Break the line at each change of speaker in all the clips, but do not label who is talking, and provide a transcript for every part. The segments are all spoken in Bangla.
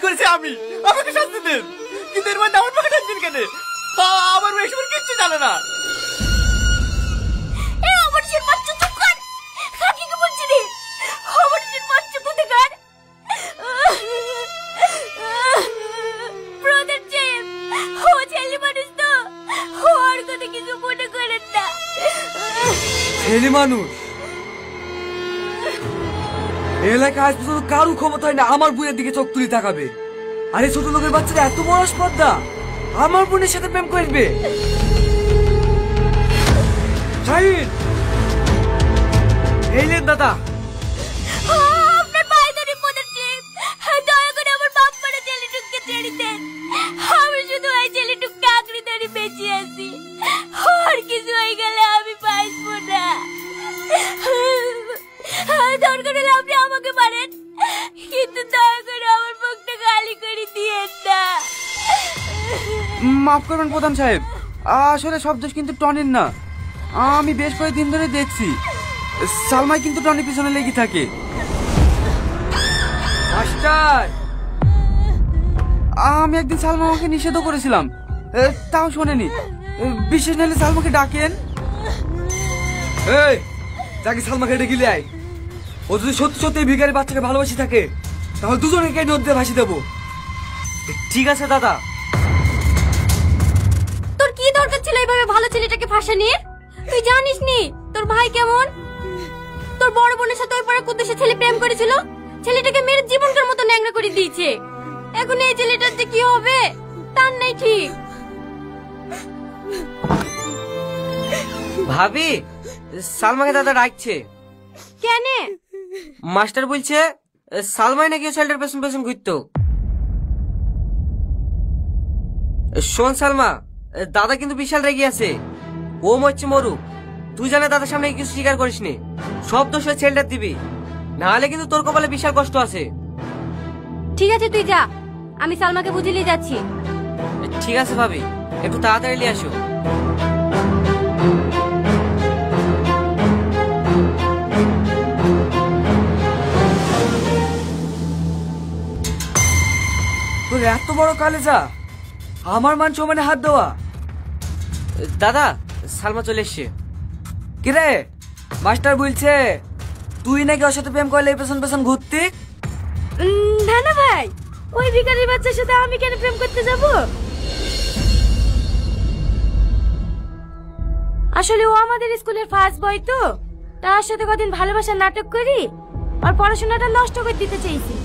করেছি আমি, আমাকে শাস্তি দিন। কিন্তু এর মধ্যে আমার পকেট দিন কেন? আমার মেয়ে এসব কিচ্ছু জানে না।
আমার সে বাচ্চা চুপ কর। কাকিকে বলছি রে, আমার সে বাচ্চা কোথায় কর? ব্রাদার জেম, ও ছেলে মানুষ তো, ওর কথা কিছু মনে করেন না।
ছেলে মানুষ? এলাকায় আজ পর্যন্ত কারো ক্ষমতা হয় না আমার বোনের দিকে চোখ তুলি তাকাবে। আরে ছোট লোকের বাচ্চারা এত বড় স্পর্ধা, আমার বোনের সাথে প্রেম করবে? শাহিন, এই লেন দাদা।
আপনার পায়ে ধরে ব্রাদার জেম, দয়া করে আমার বাপ মারা ছেলেটুককে ছেড়ে দেন। আমি শুধু ওই ছেলেটুককে আঁকড়ে ধরে বেঁচে আছি। আর কিছু হয়ে গেলে আমি বাঁচবো না। দরকার হলে আপনি আমাকে মারেন, কিন্তু দয়া করে আমার মুখটা গালি করে দিয়েন না।
মাফ করবেন প্রধান সাহেব, আসলে সব দোষ কিন্তু টনির না। আমি বেশ কয়েকদিন ধরে দেখছি সালমাই কিন্তু টনির পিছনে লেগে থাকে। মাস্টার, আমি একদিন সালমা আমাকে নিষেধ করেছিলাম, তাও শোনেনি। বিশেষ নাহলে সালমাকে ডাকেন। এই যাকে সালমাকে ডেকে নিয়ে আয়। ও যদি সত্যি সত্যি ভিখারি বাচ্চাকে ভালোবাসি থাকে তাহলে দুজনকে নদীতে ভাসি দেবো। ঠিক আছে দাদা।
তোর কি দরকার ছিল এইভাবে ভালো ছেলেটাকে ফাঁসানি? তুই জানিস নি তোর ভাই কেমন? তোর বড় বোনের সাথে ওই পাড়ার কুদ্দুসের ছেলে প্রেম করেছিল, ছেলেটাকে মেরে জীবনটার মতো ন্যাংরা করে দিয়েছে। এখন এই ছেলেটার যে কি হবে তার নেই ঠিক।
ভাবি, সালমাকে দাদা ডাকছে।
কেন?
মাস্টার বলছে সালমাই নাকি ছেলেটার পেছন পেছন ঘুরতো। শোন সালমা, দাদা কিন্তু বিশাল রেগে আছে। ও মরছে মরুক, তুই জানে দাদার সামনে কিছু স্বীকার করিস নি। সব দোষ ছেলেটার দিবি, নাহলে কিন্তু তোর কপালে বিশাল কষ্ট আছে।
ঠিক আছে তুই যা, আমি সালমাকে বুঝিয়ে নিয়ে যাচ্ছি।
ঠিক আছে ভাবি, একটু তাড়াতাড়ি নিয়ে আসো।
তোর এত বড় কালেজা, আমার মান সমানে হাত দেওয়া?
দাদা, সালমা চলে এসছে।
কিরে, মাস্টার বলছে তুই নাকি ওর সাথে প্রেম করলে পেছন পেছন ঘুরতি?
না না ভাই, ওই ভিখারির বাচ্চার সাথে আমি কেন প্রেম করতে যাব? আসলে ও আমাদের স্কুলের ফার্স্ট বয় তো, তার সাথে কদিন ভালোবাসার নাটক করি আর পড়াশোনাটা নষ্ট করে দিতে চাইছি,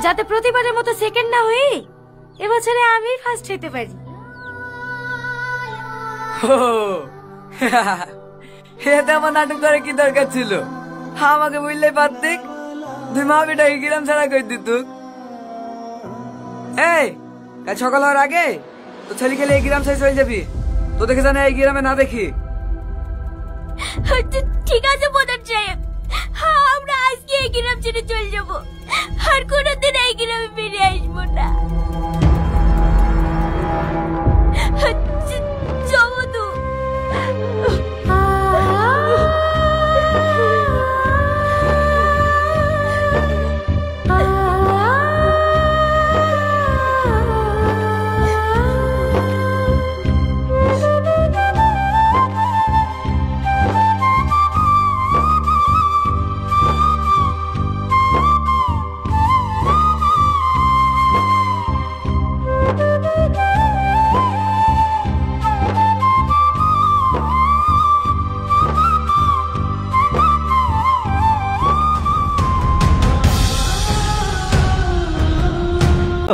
যাতে প্রতিবারের মতো সেকেন্ড না হই এবছরে আমি ফার্স্ট হতে পারি।
এতে আমার নাটক করে কি দরকার ছিল? আমাকে বললে পারতিক, তুই মা বেটা এই গ্রাম ছাড়া করে দিত। এই কাল সকাল হওয়ার আগে তো ছেলে গেলে এই গ্রাম ছেড়ে চলে যাবি। তো দেখে জানে এই গ্রামে না দেখি।
ঠিক আছে প্রধান সাহেব, আমরা আজকে এই গ্রাম ছেড়ে চলে যাব, আর কোনোদিন এই গ্রামে ফিরে আসবো না। জমদু,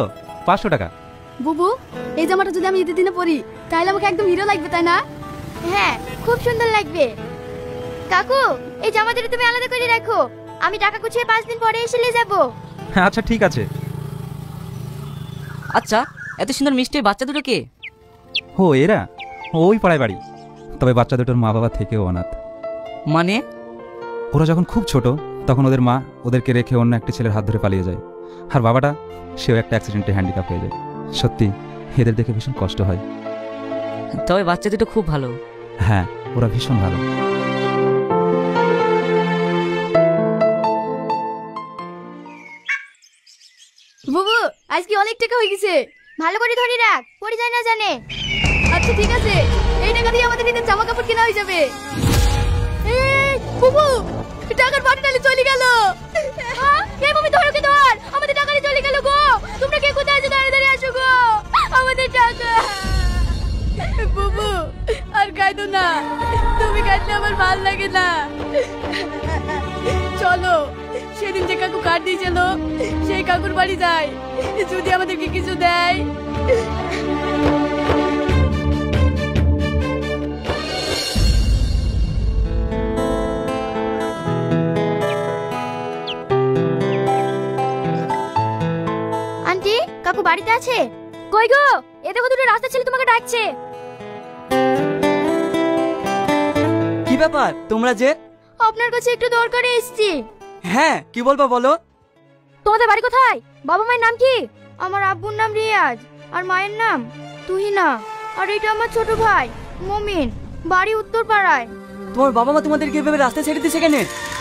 ও 500 টাকা।
বুবু, এই জামাটা যদি আমি ঈদের দিনে পরি তাহলে আমাকে একদম হিরো লাগবে, তাই না?
হ্যাঁ খুব সুন্দর লাগবে। কাকু, এই জামাটা তুমি আলাদা করে রাখো, আমি টাকা গুছিয়ে 5 দিন পরে এসে নিয়ে যাবো।
আচ্ছা ঠিক আছে।
আচ্ছা, এত সুন্দর মিষ্টি বাচ্চা দুটো কে?
ও এরা ওই পাড়ায় বাড়ি, তবে বাচ্চা দুটোর মা বাবা থেকেও অনাথ।
মানে?
ওরা যখন খুব ছোট তখন ওদের মা ওদেরকে রেখে অন্য একটা ছেলের হাত ধরে পালিয়ে যায়, আর বাবাটা সেও একটা অ্যাক্সিডেন্টে হ্যান্ডিক্যাপ হয়ে যায়। সত্যি এদের দেখে ভীষণ কষ্ট হয়।
তবে বাচ্চা দুটো খুব ভালো।
হ্যাঁ, ওরা ভীষণ ভালো।
টাকা হয়ে গেছে।
ভালো করে ধরে রাখ, পড়ে যায় না জানে।
আচ্ছা ঠিক আছে, এই টাকা দিয়ে আমাদের ঈদের জামা কাপড় কেনা হয়ে যাবে। এই বুবু, টাকার বান্ডালে চলে গেল।
এই মমি ধরো কে ধর, আমাদের টাকা চলে গেল গো। তোমরা কে কোথায় আছো, দাঁড়িয়ে দাঁড়িয়ে আসো গো, আমাদের টাকা।
বুবু আর কাঁদো না, তুমি কাঁদলে আমার ভালো লাগে না। চলো সেদিন যে কাকু কার্ড দিয়েছিল সেই কাকুর বাড়ি যাই, যদি আমাদেরকে কিছু দেয়।
আন্টি, কাকু বাড়িতে আছে? কই গো, এ দেখো দুটো রাস্তা ছেলে তোমাকে ডাকছে।
কি ব্যাপার তোমরা যে?
আপনার কাছে একটু দরকারে এসেছি।
হ্যাঁ, কি বলবো বলো।
তোমাদের বাড়ি কোথায়? বাবা মায়ের নাম কি? আমার আব্বুর নাম রিয়াজ আর মায়ের নাম তুহিনা। আর এটা আমার ছোট ভাই মমিন, বাড়ি উত্তর পাড়ায়।
তোমার বাবা মা তোমাদেরকে এভাবে রাস্তায় ছেড়ে দিয়েছে কেন?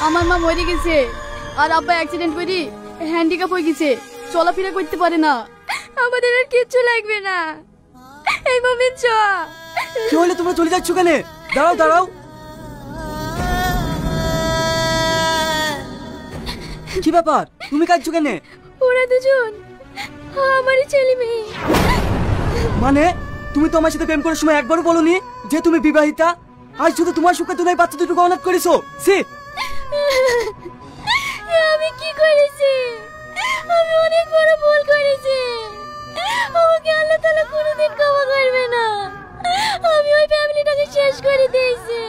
আমার মা মরে গেছে আর আব্বা অ্যাক্সিডেন্ট করে হ্যান্ডিক্যাপ হয়ে গেছে, চলাফেরা করতে পারে না।
আমাদের আর কিচ্ছু লাগবে না। এই মমিন চ।
কি হলে তোমরা চলে যাচ্ছ কেন? দাঁড়াও দাঁড়াও। কি ব্যাপার, তুমি কাঁদছো কেন?
ওরা দুজন আমারই ছেলে মেয়ে।
মানে তুমি তো আমার সাথে প্রেম করার সময় একবারও বলনি যে তুমি বিবাহিতা? আজ শুধু তোমার সুখে তুমি বাচ্চা দুটোকে অনাথ করেছো। সে
আমি কি করেছি? আমি অনেক বড় ভুল করেছি। আমাকে আল্লাহ তাআলা কোনোদিন ক্ষমা করবে না। আমি ওই ফ্যামিলিটাকে শেষ করে দিয়েছি।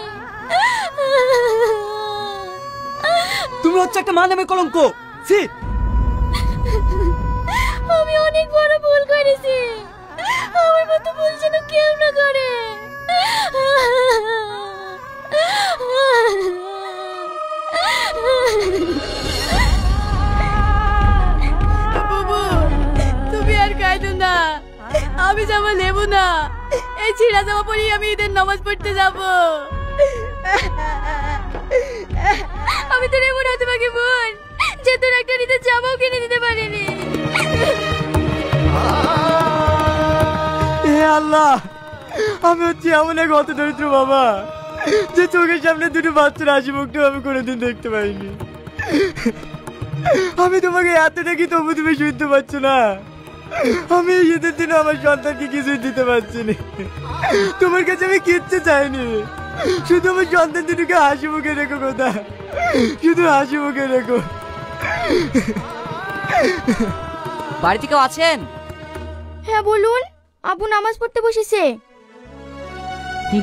তুমি হচ্ছে একটা মা নামের কলঙ্ক। সে
আমি অনেক বড় ভুল করেছি। আমার মতো ভুল যেন কেউ না করে।
বুবু তুমি আর কাঁদো না, আমি জামা নেব না। এই ছিঁড়া জামা পরেই আমি ঈদের নামাজ পড়তে যাব। আমি তোর এমন হতভাগী বোন যে তোর একটা ঈদের জামাও কিনে দিতে পারিনি।
হে আল্লাহ, আমি হচ্ছে এমন এক হত দরিদ্র বাবা যে চোখের সামনে দুটো বাচ্চার হাসি মুখটা আমি কোনোদিন দেখতে পাইনি। আমি তোমাকে এত ডাকি তবু তুমি শুনতে পাচ্ছ না। আমি এই ঈদের দিনে আমার সন্তানকে কিছুই দিতে পারছি না। তোমার কাছে আমি কিচ্ছু চাইনি, শুধু আমার সন্তান দুটোকে হাসি মুখে রেখো। কথা শুধু হাসি মুখে রেখো।
বাড়িতে কেউ আছেন?
হ্যাঁ বলুন। আব্বু নামাজ পড়তে বসেছে।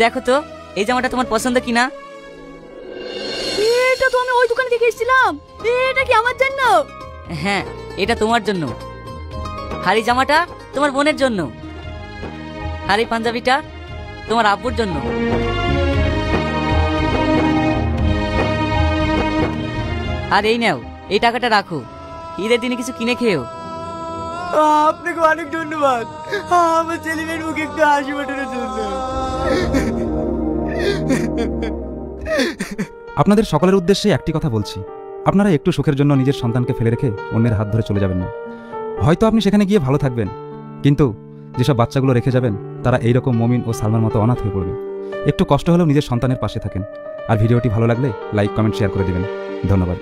দেখো তো এই জামাটা তোমার পছন্দ কিনা।
এটা তো আমি ওই দোকানে দেখে এসেছিলাম। এটা কি আমার জন্য?
হ্যাঁ, এটা তোমার জন্য। আর এই জামাটা তোমার বোনের জন্য। আর এই পাঞ্জাবিটা তোমার আব্বুর জন্য। আর এই নাও, এই টাকাটা রাখো, ঈদের দিনে কিছু কিনে খেও।
আপনাকে অনেক ধন্যবাদ আমার ছেলে মেয়ের মুখে একটু হাসি ফোটানোর জন্য।
আপনাদের সকলের উদ্দেশ্যে একটি কথা বলছি, আপনারা একটু সুখের জন্য নিজের সন্তানকে ফেলে রেখে অন্যের হাত ধরে চলে যাবেন না। হয়তো আপনি সেখানে গিয়ে ভালো থাকবেন, কিন্তু যেসব বাচ্চাগুলো রেখে যাবেন তারা এইরকম মমিন ও সালমার মতো অনাথ হয়ে পড়বে। একটু কষ্ট হলেও নিজের সন্তানের পাশে থাকেন। আর ভিডিওটি ভালো লাগলে লাইক কমেন্ট শেয়ার করে দিবেন। ধন্যবাদ।